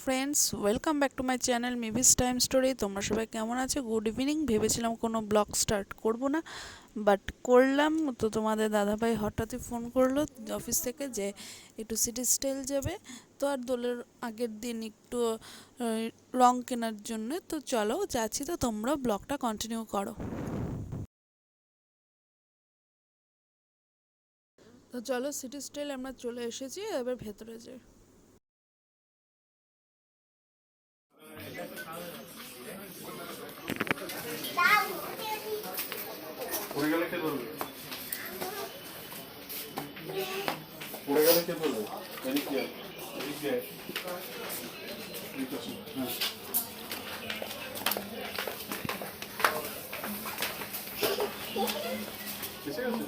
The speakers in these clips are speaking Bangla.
Friends, welcome back to my channel মিভিস টাইম স্টোরি। তোমরা সবাই কেমন আছো? Good evening. ভেবেছিলাম কোনো ব্লগ স্টার্ট করব না, বাট করলাম। তো তোমাদের দাদাভাই হঠাৎই ফোন করলো অফিস থেকে যে একটু সিটি স্টাইল যাবে, তো আর দোলের আগের দিন একটু রং কেনার জন্য। তো চলো যাচ্ছি, তো তোমরা ব্লগটা কন্টিনিউ করো। তো চলো সিটি স্টাইল আমরা চলে এসেছি, এবার ভেতরে যাই। পড়ে গেলে কে ধরবে? পড়ে গেলে কে ধরবে? এদিক দিয়ে এদিক দিয়ে হ্যাঁ। এসে গেছে?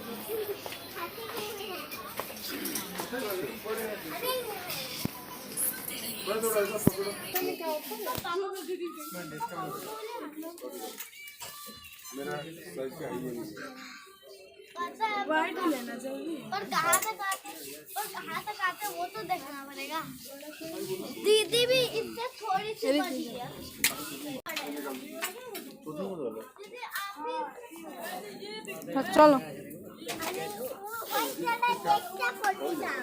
मेरा साइज का है ये वाइट लेना चाहिए और कहाँ तक आते वो तो देखना पड़ेगा। दीदी भी इससे थोड़ी सी बड़ी है। दीदी आप भी চলো। अरे वो चला देखना पड़ेगा।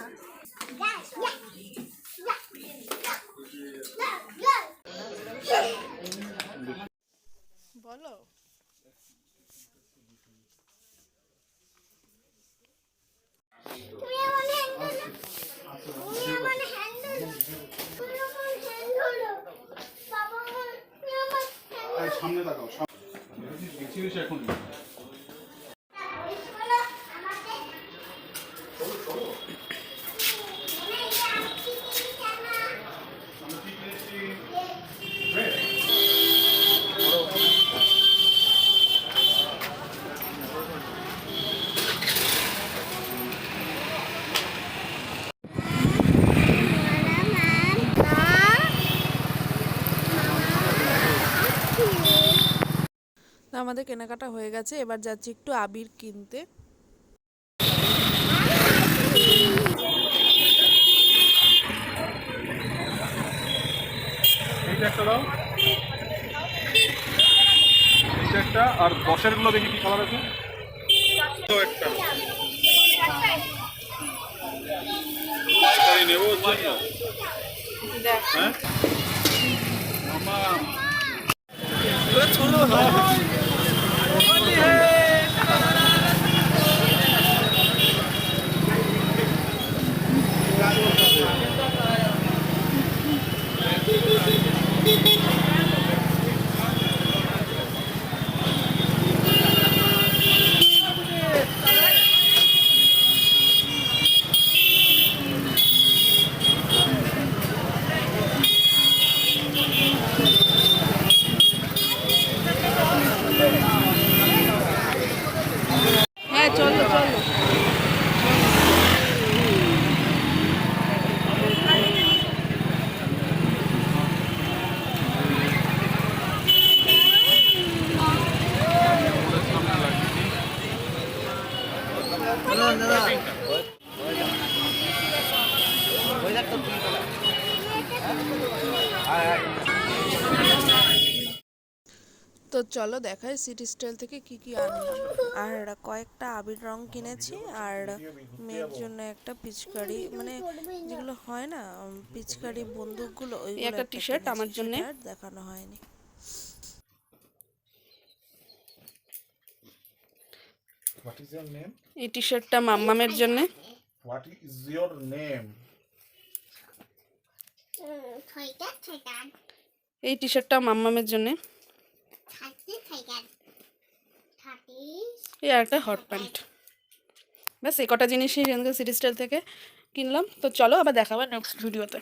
বলো। সামনে তাকাও, বেশি বেশি এখন আমাদের কেনাকাটা হয়ে গেছে, এবার যাচ্ছি একটু আবির কিনতে। এইটা একটা দাও, এইটা একটা, আর 10-এর গুলো দেখি কি কালার আছে। একটা নেবো হ্যাঁ মামা ছোট হ্যাঁ চলো চলো। তো চলো দেখাই সিটি স্টাইল থেকে কি কি আনলাম। আর কয়েকটা আবির রং কিনেছি, আর মেয়ের জন্য একটা পিচকারি, মানে যেগুলো হয় না পিচকারি বন্দুকগুলো, ওইগুলো একটা টি-শার্ট আমার জন্য দেখানো হয়নি। What is your name? এই টি-শার্টটা মাম্মামের জন্য। What is your name? এই টি-শার্টটা মাম্মামের জন্য। এই আর একটা হট প্যান্ট। ব্যাস এই কটা জিনিসই সিটি স্টাইল থেকে কিনলাম। তো চলো আবার দেখাবো নেক্সট ভিডিওতে।